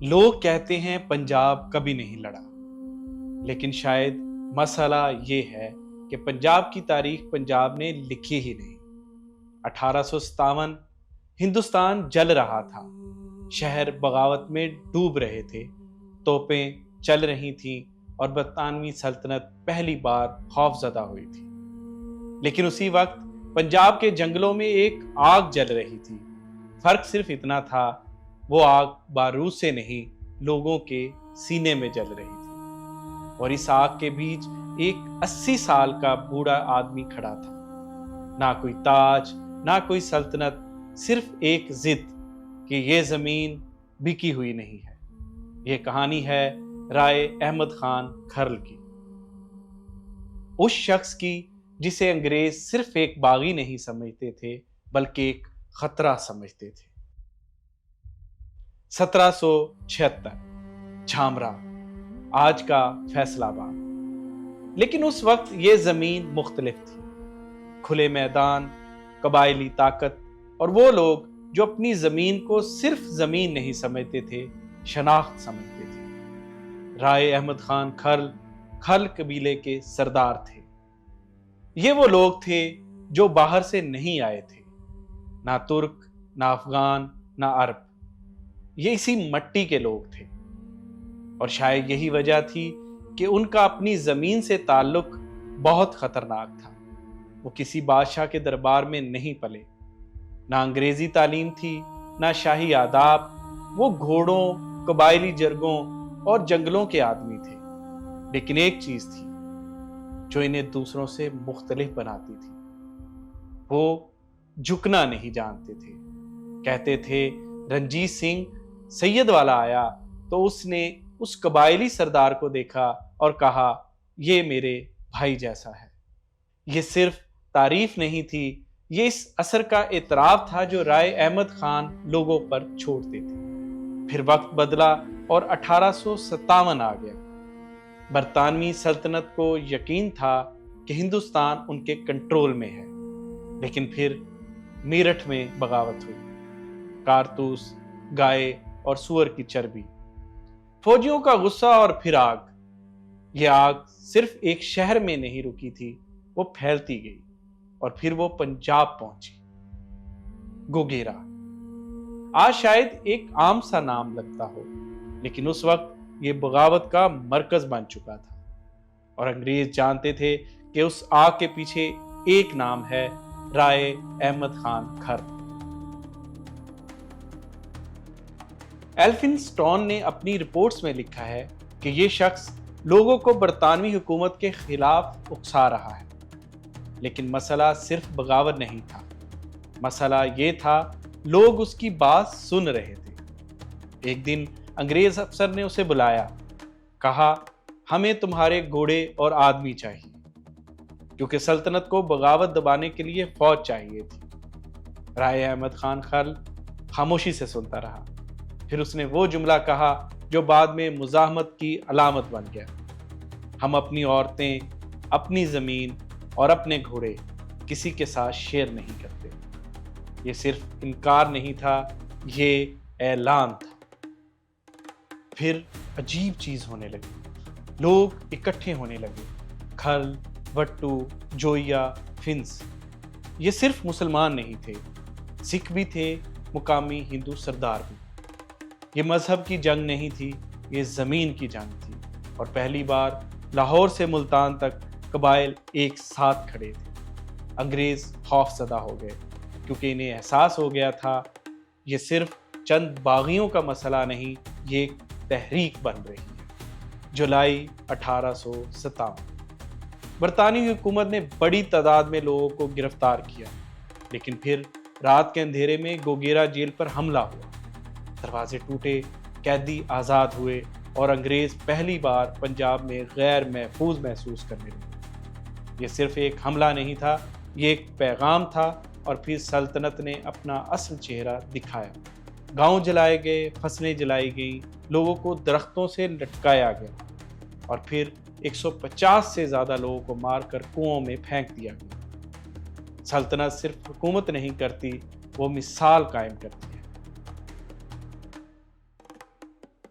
لوگ کہتے ہیں پنجاب کبھی نہیں لڑا، لیکن شاید مسئلہ یہ ہے کہ پنجاب کی تاریخ پنجاب نے لکھی ہی نہیں۔ 1857 ہندوستان جل رہا تھا، شہر بغاوت میں ڈوب رہے تھے، توپیں چل رہی تھیں اور برطانوی سلطنت پہلی بار خوف زدہ ہوئی تھی۔ لیکن اسی وقت پنجاب کے جنگلوں میں ایک آگ جل رہی تھی۔ فرق صرف اتنا تھا، وہ آگ بارود سے نہیں، لوگوں کے سینے میں جل رہی تھی۔ اور اس آگ کے بیچ ایک 80 سال کا بوڑھا آدمی کھڑا تھا، نہ کوئی تاج، نہ کوئی سلطنت، صرف ایک ضد کہ یہ زمین بکی ہوئی نہیں ہے۔ یہ کہانی ہے رائے احمد خان کھرل کی، اس شخص کی جسے انگریز صرف ایک باغی نہیں سمجھتے تھے بلکہ ایک خطرہ سمجھتے تھے۔ 1776 جھامرا، آج کا فیصل آباد۔ لیکن اس وقت یہ زمین مختلف تھی، کھلے میدان، قبائلی طاقت اور وہ لوگ جو اپنی زمین کو صرف زمین نہیں سمجھتے تھے، شناخت سمجھتے تھے۔ رائے احمد خان کھرل قبیلے کے سردار تھے۔ یہ وہ لوگ تھے جو باہر سے نہیں آئے تھے، نہ ترک، نہ افغان، نہ عرب، یہ اسی مٹی کے لوگ تھے۔ اور شاید یہی وجہ تھی کہ ان کا اپنی زمین سے تعلق بہت خطرناک تھا۔ وہ کسی بادشاہ کے دربار میں نہیں پلے، نہ انگریزی تعلیم تھی، نہ شاہی آداب، وہ گھوڑوں، قبائلی جرگوں اور جنگلوں کے آدمی تھے۔ لیکن ایک چیز تھی جو انہیں دوسروں سے مختلف بناتی تھی، وہ جھکنا نہیں جانتے تھے۔ کہتے تھے رنجیت سنگھ سید والا آیا تو اس نے اس قبائلی سردار کو دیکھا اور کہا یہ میرے بھائی جیسا ہے۔ یہ صرف تعریف نہیں تھی، یہ اس اثر کا اعتراف تھا جو رائے احمد خان لوگوں پر چھوڑتے تھے۔ پھر وقت بدلا اور 1857 آ گیا۔ برطانوی سلطنت کو یقین تھا کہ ہندوستان ان کے کنٹرول میں ہے، لیکن پھر میرٹھ میں بغاوت ہوئی۔ کارتوس، گائے اور سور کی چربی، فوجیوں کا غصہ اور پھر آگ۔ یہ آگ صرف ایک شہر میں نہیں رکی تھی، وہ پھیلتی گئی اور پھر وہ پنجاب پہنچی۔ گوگیرا آج شاید ایک عام سا نام لگتا ہو، لیکن اس وقت یہ بغاوت کا مرکز بن چکا تھا، اور انگریز جانتے تھے کہ اس آگ کے پیچھے ایک نام ہے، رائے احمد خان کھرل۔ ایلفن سٹون نے اپنی رپورٹس میں لکھا ہے کہ یہ شخص لوگوں کو برطانوی حکومت کے خلاف اکسا رہا ہے۔ لیکن مسئلہ صرف بغاوت نہیں تھا، مسئلہ یہ تھا لوگ اس کی بات سن رہے تھے۔ ایک دن انگریز افسر نے اسے بلایا، کہا ہمیں تمہارے گھوڑے اور آدمی چاہیے، کیونکہ سلطنت کو بغاوت دبانے کے لیے فوج چاہیے تھی۔ رائے احمد خان کھرل خاموشی سے سنتا رہا۔ پھر اس نے وہ جملہ کہا جو بعد میں مزاحمت کی علامت بن گیا، ہم اپنی عورتیں، اپنی زمین اور اپنے گھوڑے کسی کے ساتھ شیئر نہیں کرتے۔ یہ صرف انکار نہیں تھا، یہ اعلان تھا۔ پھر عجیب چیز ہونے لگی، لوگ اکٹھے ہونے لگے، کھرل، وٹو، جوئیا، فنس۔ یہ صرف مسلمان نہیں تھے، سکھ بھی تھے، مقامی ہندو سردار بھی۔ یہ مذہب کی جنگ نہیں تھی، یہ زمین کی جنگ تھی، اور پہلی بار لاہور سے ملتان تک قبائل ایک ساتھ کھڑے تھے۔ انگریز خوف زدہ ہو گئے، کیونکہ انہیں احساس ہو گیا تھا یہ صرف چند باغیوں کا مسئلہ نہیں، یہ ایک تحریک بن رہی ہے۔ جولائی 1857 برطانوی حکومت نے بڑی تعداد میں لوگوں کو گرفتار کیا، لیکن پھر رات کے اندھیرے میں گوگیرا جیل پر حملہ ہوا، دروازے ٹوٹے، قیدی آزاد ہوئے، اور انگریز پہلی بار پنجاب میں غیر محفوظ محسوس کرنے لگے۔ یہ صرف ایک حملہ نہیں تھا، یہ ایک پیغام تھا، اور پھر سلطنت نے اپنا اصل چہرہ دکھایا۔ گاؤں جلائے گئے، فصلیں جلائی گئیں، لوگوں کو درختوں سے لٹکایا گیا، اور پھر 150 سے زیادہ لوگوں کو مار کر کنوؤں میں پھینک دیا گیا۔ سلطنت صرف حکومت نہیں کرتی، وہ مثال قائم کرتی ہے۔